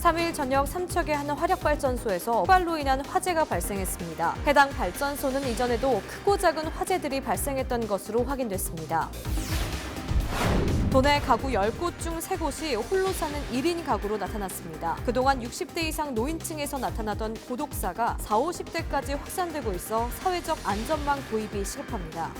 3일 저녁 삼척의 한 화력발전소에서 폭발로 인한 화재가 발생했습니다. 해당 발전소는 이전에도 크고 작은 화재들이 발생했던 것으로 확인됐습니다. 도내 가구 10곳 중 3곳이 홀로 사는 1인 가구로 나타났습니다. 그동안 60대 이상 노인층에서 나타나던 고독사가 40, 50대까지 확산되고 있어 사회적 안전망 도입이 시급합니다.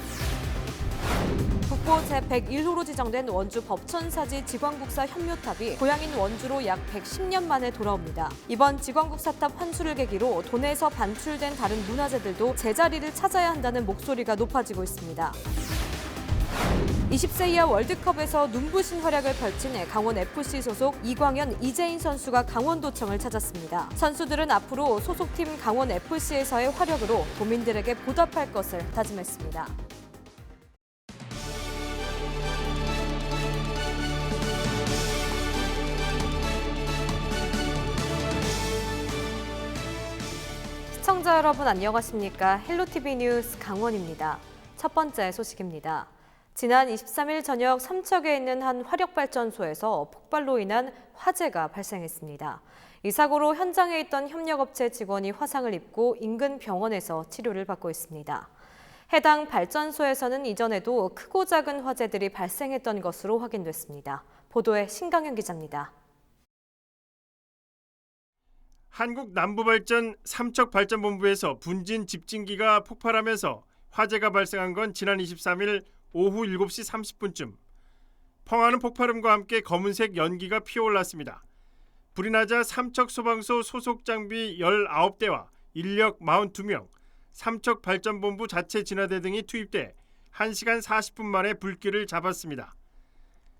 국보 제101호로 지정된 원주 법천사지 지광국사 현묘탑이 고향인 원주로 약 110년 만에 돌아옵니다. 이번 지광국사탑 환수를 계기로 도내에서 반출된 다른 문화재들도 제자리를 찾아야 한다는 목소리가 높아지고 있습니다. 20세 이하 월드컵에서 눈부신 활약을 펼친 강원FC 소속 이광현, 이재인 선수가 강원도청을 찾았습니다. 선수들은 앞으로 소속팀 강원FC에서의 활약으로 도민들에게 보답할 것을 다짐했습니다. 시청자 여러분 안녕하십니까? 헬로티비 뉴스 강원입니다. 첫 번째 소식입니다. 지난 23일 저녁 삼척에 있는 한 화력발전소에서 폭발로 인한 화재가 발생했습니다. 이 사고로 현장에 있던 협력업체 직원이 화상을 입고 인근 병원에서 치료를 받고 있습니다. 해당 발전소에서는 이전에도 크고 작은 화재들이 발생했던 것으로 확인됐습니다. 보도에 신강현 기자입니다. 한국남부발전 삼척발전본부에서 분진 집진기가 폭발하면서 화재가 발생한 건 지난 23일 오후 7시 30분쯤. 펑하는 폭발음과 함께 검은색 연기가 피어올랐습니다. 불이 나자 삼척소방서 소속 장비 19대와 인력 42명, 삼척발전본부 자체 진화대 등이 투입돼 1시간 40분 만에 불길을 잡았습니다.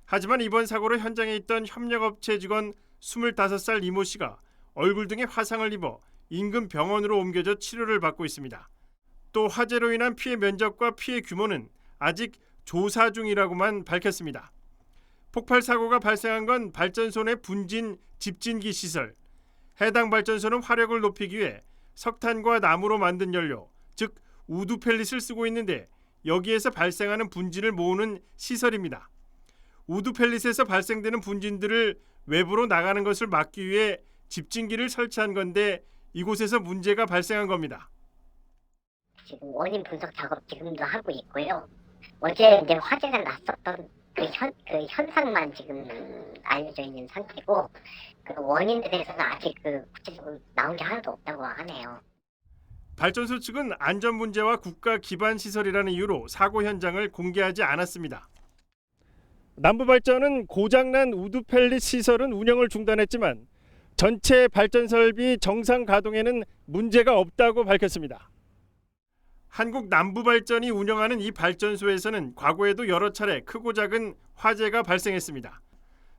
하지만 이번 사고로 현장에 있던 협력업체 직원 25살 이모 씨가 얼굴 등에 화상을 입어 인근 병원으로 옮겨져 치료를 받고 있습니다. 또 화재로 인한 피해 면적과 피해 규모는 아직 조사 중이라고만 밝혔습니다. 폭발 사고가 발생한 건 발전소 내 분진 집진기 시설. 해당 발전소는 화력을 높이기 위해 석탄과 나무로 만든 연료, 즉 우드 펠릿을 쓰고 있는데 여기에서 발생하는 분진을 모으는 시설입니다. 우드 펠릿에서 발생되는 분진들을 외부로 나가는 것을 막기 위해 집진기를 설치한 건데 이곳에서 문제가 발생한 겁니다. 지금 원인 분석 작업 지금도 하고 있고요. 어제 이제 화재가 났었던 그 현상만 지금 알려져 있는 상태고 그 원인에 대해서는 아직 구체적으로 나온 게 하나도 없다고 하네요. 발전소 측은 안전 문제와 국가 기반 시설이라는 이유로 사고 현장을 공개하지 않았습니다. 남부발전은 고장난 우드 펠릿 시설은 운영을 중단했지만 전체 발전 설비 정상 가동에는 문제가 없다고 밝혔습니다. 한국남부발전이 운영하는 이 발전소에서는 과거에도 여러 차례 크고 작은 화재가 발생했습니다.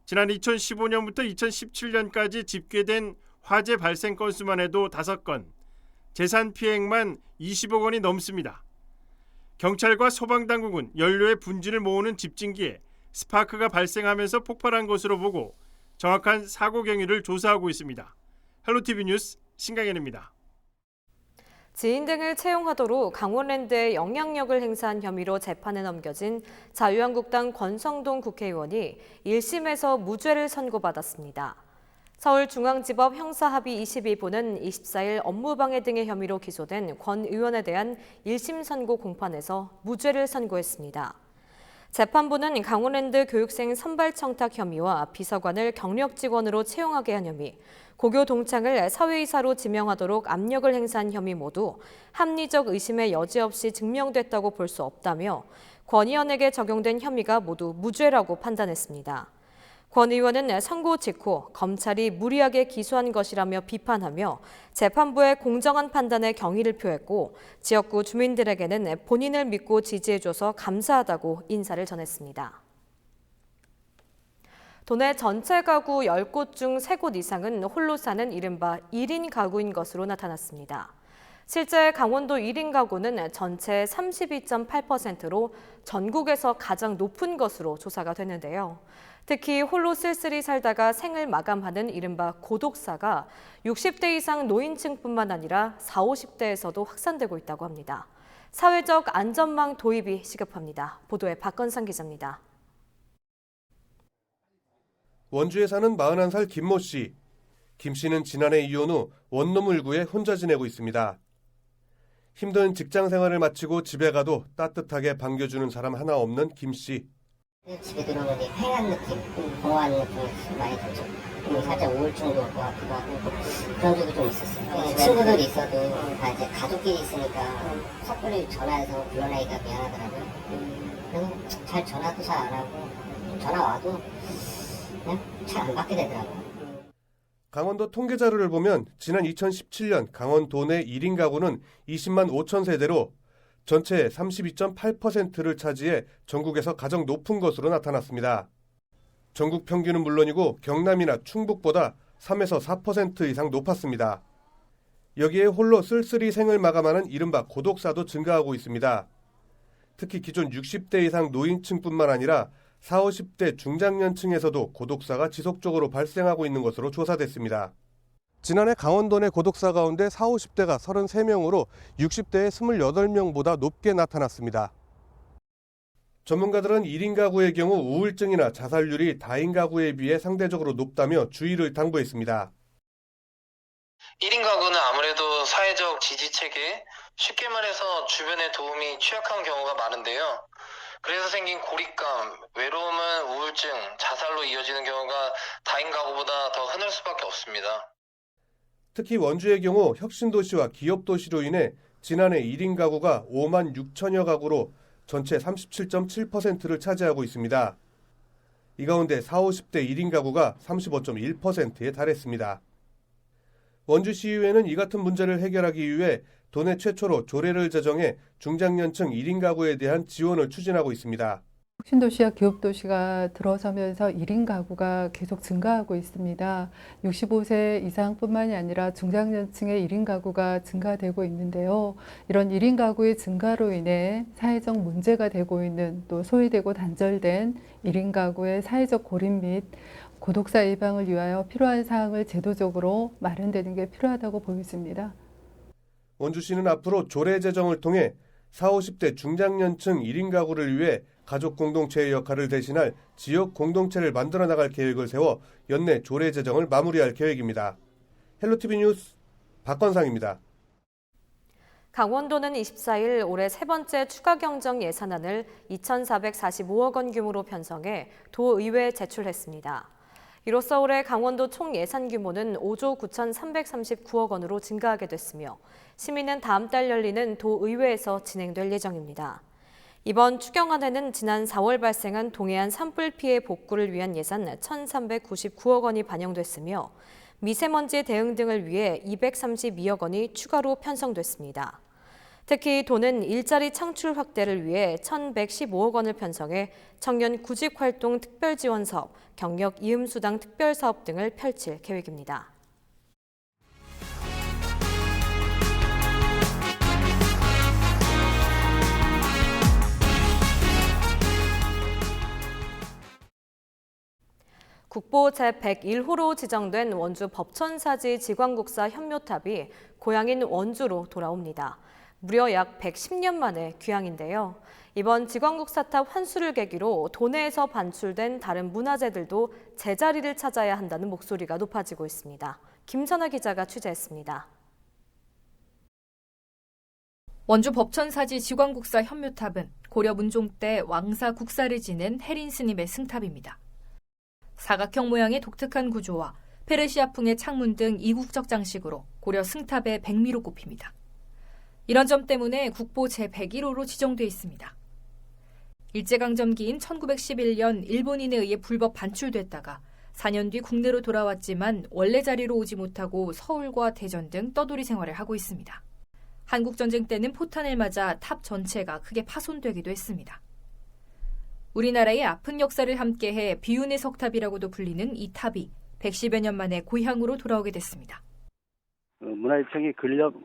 지난 2015년부터 2017년까지 집계된 화재 발생 건수만 해도 5건, 재산 피해액만 20억 원이 넘습니다. 경찰과 소방당국은 연료의 분진을 모으는 집진기에 스파크가 발생하면서 폭발한 것으로 보고 정확한 사고 경위를 조사하고 있습니다. 헬로티비 뉴스 신강현입니다. 지인 등을 채용하도록 강원랜드에 영향력을 행사한 혐의로 재판에 넘겨진 자유한국당 권성동 국회의원이 1심에서 무죄를 선고받았습니다. 서울중앙지법 형사합의 22부는 24일 업무방해 등의 혐의로 기소된 권 의원에 대한 1심 선고 공판에서 무죄를 선고했습니다. 재판부는 강원랜드 교육생 선발 청탁 혐의와 비서관을 경력 직원으로 채용하게 한 혐의, 고교 동창을 사회이사로 지명하도록 압력을 행사한 혐의 모두 합리적 의심의 여지 없이 증명됐다고 볼 수 없다며 권 의원에게 적용된 혐의가 모두 무죄라고 판단했습니다. 권 의원은 선고 직후 검찰이 무리하게 기소한 것이라며 비판하며 재판부의 공정한 판단에 경의를 표했고 지역구 주민들에게는 본인을 믿고 지지해줘서 감사하다고 인사를 전했습니다. 도내 전체 가구 10곳 중 3곳 이상은 홀로 사는 이른바 1인 가구인 것으로 나타났습니다. 실제 강원도 1인 가구는 전체 32.8%로 전국에서 가장 높은 것으로 조사가 됐는데요. 특히 홀로 쓸쓸히 살다가 생을 마감하는 이른바 고독사가 60대 이상 노인층뿐만 아니라 40, 50대에서도 확산되고 있다고 합니다. 사회적 안전망 도입이 시급합니다. 보도에 박건상 기자입니다. 원주에 사는 41살 김모 씨. 김 씨는 지난해 이혼 후 원룸을 구해 혼자 지내고 있습니다. 힘든 직장 생활을 마치고 집에 가도 따뜻하게 반겨주는 사람 하나 없는 김 씨. 집에 들어오는데 휑한 느낌, 공허한 느낌이 많이 들죠. 살짝 우울증도 올 것 같기도 하고 그런 적이 좀 있었어요. 친구들이 있어도 다 이제 가족끼리 있으니까 섣불리 전화해서 불러내기가 미안하더라고요. 그래서 잘 전화도 잘 안 하고 전화 와도 그냥 잘 안 받게 되더라고요. 강원도 통계 자료를 보면 지난 2017년 강원도 내 1인 가구는 20만 5천 세대로 전체의 32.8%를 차지해 전국에서 가장 높은 것으로 나타났습니다. 전국 평균은 물론이고 경남이나 충북보다 3에서 4% 이상 높았습니다. 여기에 홀로 쓸쓸히 생을 마감하는 이른바 고독사도 증가하고 있습니다. 특히 기존 60대 이상 노인층뿐만 아니라 40, 50대 중장년층에서도 고독사가 지속적으로 발생하고 있는 것으로 조사됐습니다. 지난해 강원도 내 고독사 가운데 40, 50대가 33명으로 60대의 28명보다 높게 나타났습니다. 전문가들은 1인 가구의 경우 우울증이나 자살률이 다인 가구에 비해 상대적으로 높다며 주의를 당부했습니다. 1인 가구는 아무래도 사회적 지지체계, 쉽게 말해서 주변의 도움이 취약한 경우가 많은데요. 그래서 생긴 고립감, 외로움은 우울증, 자살로 이어지는 경우가 다인 가구보다 더 흔할 수밖에 없습니다. 특히 원주의 경우 혁신도시와 기업도시로 인해 지난해 1인 가구가 5만 6천여 가구로 전체 37.7%를 차지하고 있습니다. 이 가운데 40, 50대 1인 가구가 35.1%에 달했습니다. 원주시의회는 이 같은 문제를 해결하기 위해 도내 최초로 조례를 제정해 중장년층 1인 가구에 대한 지원을 추진하고 있습니다. 혁신도시와 기업도시가 들어서면서 1인 가구가 계속 증가하고 있습니다. 65세 이상뿐만이 아니라 중장년층의 1인 가구가 증가되고 있는데요. 이런 1인 가구의 증가로 인해 사회적 문제가 되고 있는 또 소외되고 단절된 1인 가구의 사회적 고립 및 고독사 예방을 위하여 필요한 사항을 제도적으로 마련되는 게 필요하다고 보여집니다. 원주시는 앞으로 조례 제정을 통해 40, 50대 중장년층 1인 가구를 위해 가족 공동체의 역할을 대신할 지역 공동체를 만들어 나갈 계획을 세워 연내 조례 제정을 마무리할 계획입니다. 헬로티비 뉴스 박건상입니다. 강원도는 24일 올해 세 번째 추가 경정 예산안을 2,445억 원 규모로 편성해 도의회에 제출했습니다. 이로써 올해 강원도 총 예산 규모는 5조 9,339억 원으로 증가하게 됐으며 심의는 다음 달 열리는 도의회에서 진행될 예정입니다. 이번 추경안에는 지난 4월 발생한 동해안 산불 피해 복구를 위한 예산 1,399억 원이 반영됐으며 미세먼지 대응 등을 위해 232억 원이 추가로 편성됐습니다. 특히 도는 일자리 창출 확대를 위해 1,115억 원을 편성해 청년 구직활동 특별지원사업, 경력 이음수당 특별사업 등을 펼칠 계획입니다. 국보 제101호로 지정된 원주 법천사지 지광국사 현묘탑이 고향인 원주로 돌아옵니다. 무려 약 110년 만에 귀향인데요. 이번 지광국사탑 환수를 계기로 도내에서 반출된 다른 문화재들도 제자리를 찾아야 한다는 목소리가 높아지고 있습니다. 김선아 기자가 취재했습니다. 원주 법천사지 지광국사 현묘탑은 고려 문종 때 왕사 국사를 지낸 해린 스님의 승탑입니다. 사각형 모양의 독특한 구조와 페르시아풍의 창문 등 이국적 장식으로 고려 승탑의 백미로 꼽힙니다. 이런 점 때문에 국보 제101호로 지정돼 있습니다. 일제강점기인 1911년 일본인에 의해 불법 반출됐다가 4년 뒤 국내로 돌아왔지만 원래 자리로 오지 못하고 서울과 대전 등 떠돌이 생활을 하고 있습니다. 한국전쟁 때는 포탄을 맞아 탑 전체가 크게 파손되기도 했습니다. 우리나라의 아픈 역사를 함께해 비운의 석탑이라고도 불리는 이 탑이 110여 년 만에 고향으로 돌아오게 됐습니다. 문화유청이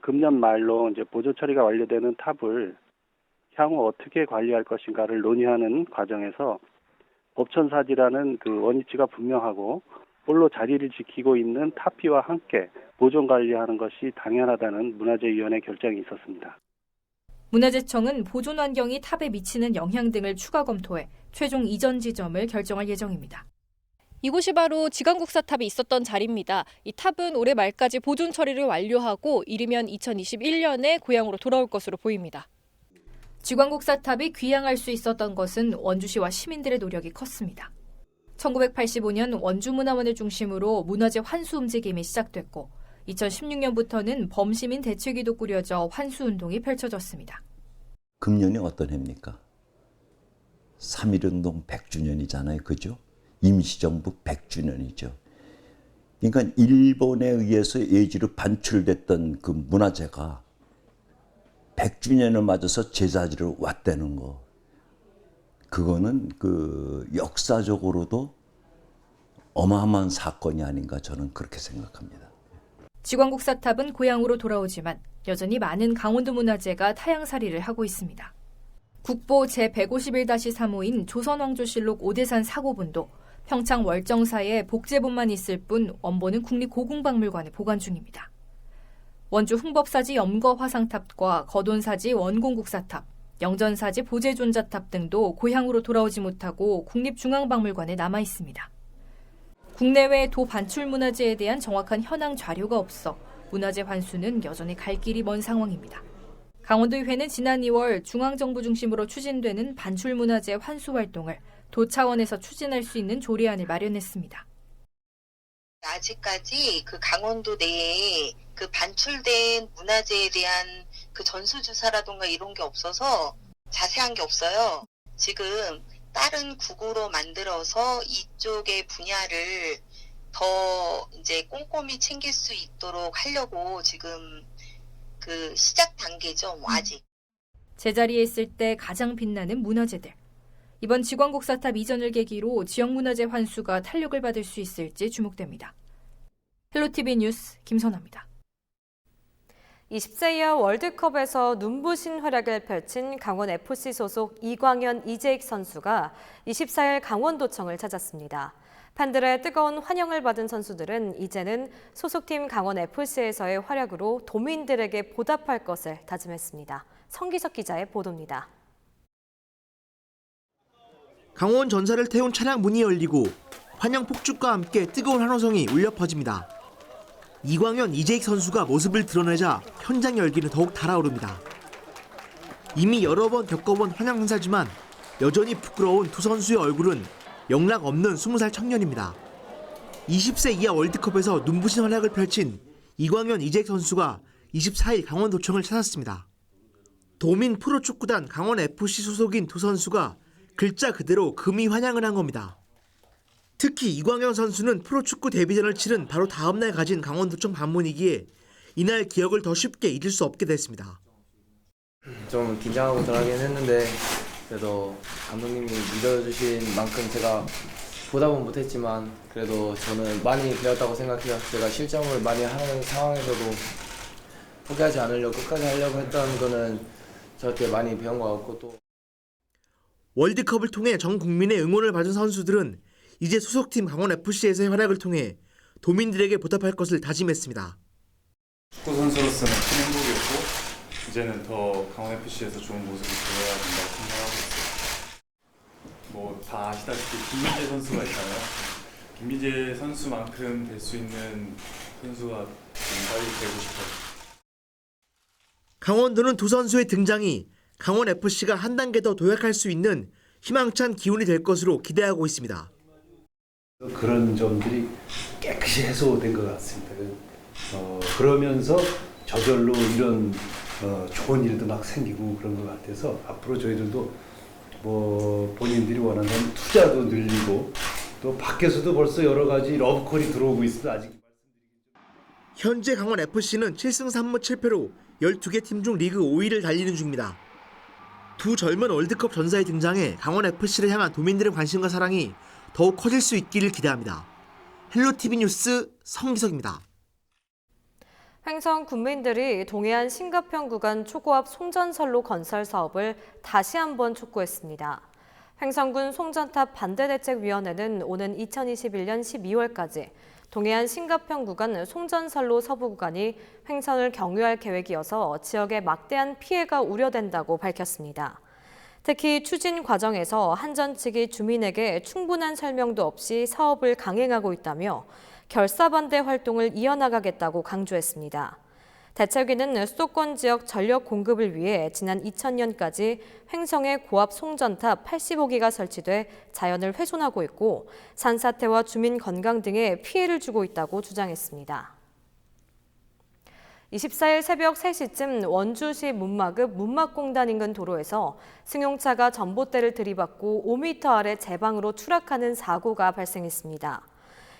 금년 말로 이제 보조 처리가 완료되는 탑을 향후 어떻게 관리할 것인가를 논의하는 과정에서 법천사지라는 그 원위치가 분명하고 홀로 자리를 지키고 있는 탑비와 함께 보존 관리하는 것이 당연하다는 문화재위원회 결정이 있었습니다. 문화재청은 보존 환경이 탑에 미치는 영향 등을 추가 검토해 최종 이전 지점을 결정할 예정입니다. 이곳이 바로 지광국사탑이 있었던 자리입니다. 이 탑은 올해 말까지 보존 처리를 완료하고 이르면 2021년에 고향으로 돌아올 것으로 보입니다. 지광국사탑이 귀향할 수 있었던 것은 원주시와 시민들의 노력이 컸습니다. 1985년 원주문화원을 중심으로 문화재 환수 움직임이 시작됐고 2016년부터는 범시민 대책위도 꾸려져 환수운동이 펼쳐졌습니다. 금년이 어떤 해입니까? 3.1운동 100주년이잖아요. 그죠? 임시정부 100주년이죠. 그러니까 일본에 의해서 예지로 반출됐던 그 문화재가 100주년을 맞아서 제자리로 왔다는 거. 그거는 그 역사적으로도 어마어마한 사건이 아닌가 저는 그렇게 생각합니다. 지광국사탑은 고향으로 돌아오지만 여전히 많은 강원도 문화재가 타향살이를 하고 있습니다. 국보 제151-3호인 조선왕조실록 오대산 사고본도 평창 월정사에 복제본만 있을 뿐 원본은 국립고궁박물관에 보관 중입니다. 원주 흥법사지 염거화상탑과 거돈사지 원공국사탑, 영전사지 보제존자탑 등도 고향으로 돌아오지 못하고 국립중앙박물관에 남아 있습니다. 국내외 도 반출 문화재에 대한 정확한 현황 자료가 없어 문화재 환수는 여전히 갈 길이 먼 상황입니다. 강원도의회는 지난 2월 중앙정부 중심으로 추진되는 반출 문화재 환수 활동을 도 차원에서 추진할 수 있는 조례안을 마련했습니다. 아직까지 그 강원도 내에 그 반출된 문화재에 대한 그 전수조사라던가 이런 게 없어서 자세한 게 없어요. 지금 다른 국으로 만들어서 이쪽의 분야를 더 이제 꼼꼼히 챙길 수 있도록 하려고 지금 그 시작 단계죠, 아직. 제자리에 있을 때 가장 빛나는 문화재들. 이번 지광국사탑 이전을 계기로 지역문화재 환수가 탄력을 받을 수 있을지 주목됩니다. 헬로티비 뉴스 김선아입니다. 20세 이하 월드컵에서 눈부신 활약을 펼친 강원FC 소속 이광현, 이재익 선수가 24일 강원도청을 찾았습니다. 팬들의 뜨거운 환영을 받은 선수들은 이제는 소속팀 강원FC에서의 활약으로 도민들에게 보답할 것을 다짐했습니다. 성기석 기자의 보도입니다. 강원 전사를 태운 차량 문이 열리고 환영 폭죽과 함께 뜨거운 환호성이 울려 퍼집니다. 이광현, 이재익 선수가 모습을 드러내자 현장 열기는 더욱 달아오릅니다. 이미 여러 번 겪어본 환영 행사지만 여전히 부끄러운 두 선수의 얼굴은 영락 없는 20살 청년입니다. 20세 이하 월드컵에서 눈부신 활약을 펼친 이광현, 이재익 선수가 24일 강원도청을 찾았습니다. 도민 프로축구단 강원FC 소속인 두 선수가 글자 그대로 금이 환영을 한 겁니다. 특히 이광현 선수는 프로축구 데뷔전을 치른 바로 다음 날 가진 강원도청 방문이기에 이날 기억을 더 쉽게 잊을 수 없게 됐습니다. 좀 긴장하고 들어가긴 했는데 그래도 감독님이 믿어주신 만큼 제가 보답은 못했지만 그래도 저는 많이 배웠다고 생각해요. 제가 실점을 많이 하는 상황에서도 포기하지 않으려고 끝까지 하려고 했던 거는 저한테 많이 배운 것 같고 또 월드컵을 통해 전 국민의 응원을 받은 선수들은 이제 소속팀 강원FC에서의 활약을 통해 도민들에게 보답할 것을 다짐했습니다. 축구 선수로서는 큰 행복이었고 이제는 더 강원FC에서 좋은 모습을 보여야 된다고 생각하고 있어요. 뭐 다 아시다시피 김민재 선수가 있잖아요. 김민재 선수만큼 될 수 있는 선수가 빨리 되고 싶어요. 강원도는 두 선수의 등장이 강원FC가 한 단계 더 도약할 수 있는 희망찬 기운이 될 것으로 기대하고 있습니다. 그런 점들이 깨끗이 해소된 것 같습니다. 그러면서 저절로 이런 좋은 일도 막 생기고 그런 것 같아서 앞으로 저희들도 뭐 본인들이 원하는 투자도 늘리고 또 밖에서도 벌써 여러 가지 러브콜이 들어오고 있습니다. 아직 현재 강원FC는 7승 3무 7패로 12개 팀 중 리그 5위를 달리는 중입니다. 두 젊은 월드컵 전사의 등장에 강원FC를 향한 도민들의 관심과 사랑이 더욱 커질 수 있기를 기대합니다. 헬로티비 뉴스 성기석입니다. 횡성 군민들이 동해안 신가평 구간 초고압 송전선로 건설 사업을 다시 한번 촉구했습니다. 횡성군 송전탑 반대대책위원회는 오는 2021년 12월까지 동해안 신가평 구간 송전선로 서부 구간이 횡선을 경유할 계획이어서 지역에 막대한 피해가 우려된다고 밝혔습니다. 특히 추진 과정에서 한전 측이 주민에게 충분한 설명도 없이 사업을 강행하고 있다며 결사 반대 활동을 이어나가겠다고 강조했습니다. 대책위는 수도권 지역 전력 공급을 위해 지난 2000년까지 횡성에 고압 송전탑 85기가 설치돼 자연을 훼손하고 있고 산사태와 주민 건강 등에 피해를 주고 있다고 주장했습니다. 24일 새벽 3시쯤 원주시 문막읍 문막공단 인근 도로에서 승용차가 전봇대를 들이받고 5m 아래 제방으로 추락하는 사고가 발생했습니다.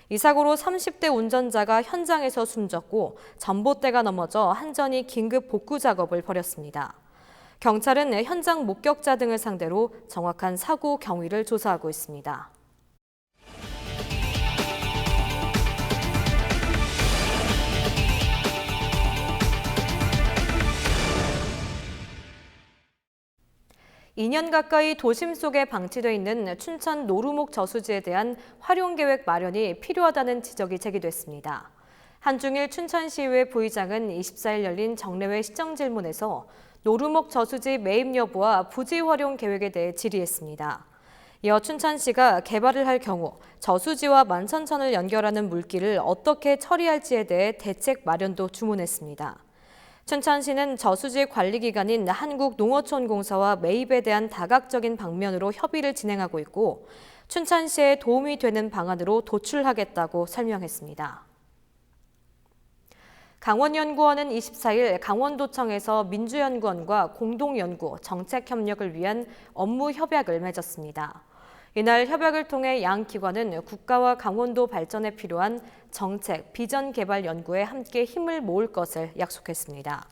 이 사고로 30대 운전자가 현장에서 숨졌고 전봇대가 넘어져 한전이 긴급 복구 작업을 벌였습니다. 경찰은 현장 목격자 등을 상대로 정확한 사고 경위를 조사하고 있습니다. (2년) 가까이 도심 속에 방치돼 있는 춘천 노루목 저수지에 대한 활용 계획 마련이 필요하다는 지적이 제기됐습니다. 한중일 춘천시의회 부의장은 24일 열린 정례회 시정질문에서 노루목 저수지 매입 여부와 부지 활용 계획에 대해 질의했습니다. 이어 춘천시가 개발을 할 경우 저수지와 만천천을 연결하는 물길을 어떻게 처리할지에 대해 대책 마련도 주문했습니다. 춘천시는 저수지 관리기관인 한국농어촌공사와 매입에 대한 다각적인 방면으로 협의를 진행하고 있고 춘천시에 도움이 되는 방안으로 도출하겠다고 설명했습니다. 강원연구원은 24일 강원도청에서 민주연구원과 공동연구, 정책협력을 위한 업무 협약을 맺었습니다. 이날 협약을 통해 양 기관은 국가와 강원도 발전에 필요한 정책, 비전 개발 연구에 함께 힘을 모을 것을 약속했습니다.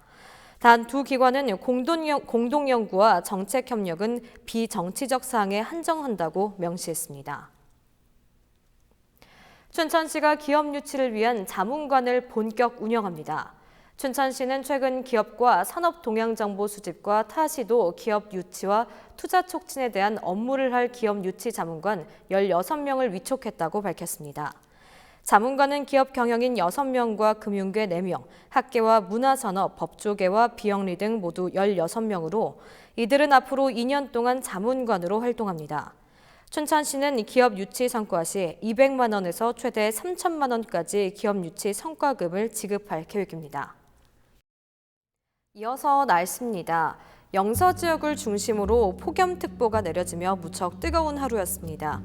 단 두 기관은 공동연구와 정책협력은 비정치적 사항에 한정한다고 명시했습니다. 춘천시가 기업 유치를 위한 자문관을 본격 운영합니다. 춘천시는 최근 기업과 산업 동향 정보 수집과 타시도 기업 유치와 투자 촉진에 대한 업무를 할 기업 유치 자문관 16명을 위촉했다고 밝혔습니다. 자문관은 기업 경영인 6명과 금융계 4명, 학계와 문화산업, 법조계와 비영리 등 모두 16명으로 이들은 앞으로 2년 동안 자문관으로 활동합니다. 춘천시는 기업 유치 성과 시 200만 원에서 최대 3천만 원까지 기업 유치 성과금을 지급할 계획입니다. 이어서 날씨입니다. 영서 지역을 중심으로 폭염특보가 내려지며 무척 뜨거운 하루였습니다.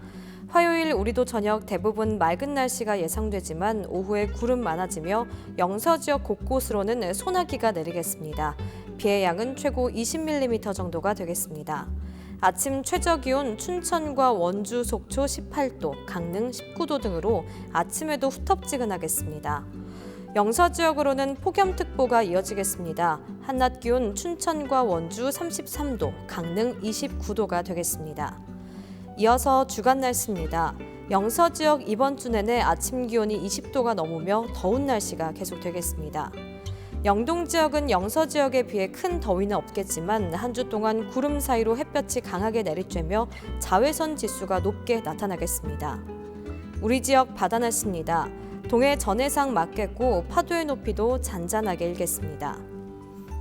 화요일 우리도 저녁 대부분 맑은 날씨가 예상되지만 오후에 구름 많아지며 영서 지역 곳곳으로는 소나기가 내리겠습니다. 비의 양은 최고 20mm 정도가 되겠습니다. 아침 최저기온 춘천과 원주, 속초 18도, 강릉 19도 등으로 아침에도 후텁지근하겠습니다. 영서 지역으로는 폭염특보가 이어지겠습니다. 한낮 기온 춘천과 원주 33도, 강릉 29도가 되겠습니다. 이어서 주간 날씨입니다. 영서 지역 이번 주 내내 아침 기온이 20도가 넘으며 더운 날씨가 계속되겠습니다. 영동 지역은 영서 지역에 비해 큰 더위는 없겠지만 한 주 동안 구름 사이로 햇볕이 강하게 내리쬐며 자외선 지수가 높게 나타나겠습니다. 우리 지역 바다 날씨입니다. 동해 전해상 맑겠고 파도의 높이도 잔잔하게 일겠습니다.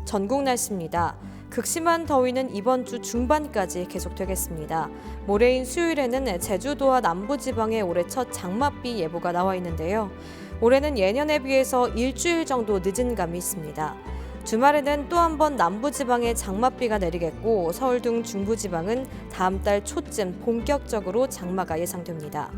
전국 날씨입니다. 극심한 더위는 이번 주 중반까지 계속되겠습니다. 모레인 수요일에는 제주도와 남부지방에 올해 첫 장맛비 예보가 나와 있는데요. 올해는 예년에 비해서 일주일 정도 늦은 감이 있습니다. 주말에는 또 한 번 남부지방에 장맛비가 내리겠고 서울 등 중부지방은 다음 달 초쯤 본격적으로 장마가 예상됩니다.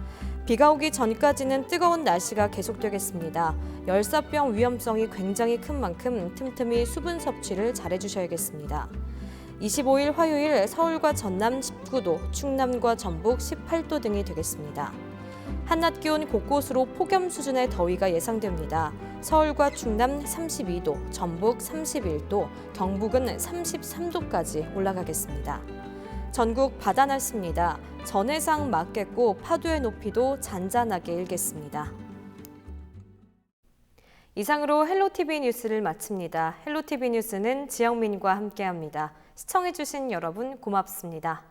비가 오기 전까지는 뜨거운 날씨가 계속되겠습니다. 열사병 위험성이 굉장히 큰 만큼 틈틈이 수분 섭취를 잘해주셔야겠습니다. 25일 화요일 서울과 전남 19도, 충남과 전북 18도 등이 되겠습니다. 한낮 기온 곳곳으로 폭염 수준의 더위가 예상됩니다. 서울과 충남 32도, 전북 31도, 경북은 33도까지 올라가겠습니다. 전국 바다 날씨입니다. 전해상 맑겠고 파도의 높이도 잔잔하게 일겠습니다. 이상으로 헬로티비 뉴스를 마칩니다. 헬로티비 뉴스는 지영민과 함께합니다. 시청해주신 여러분 고맙습니다.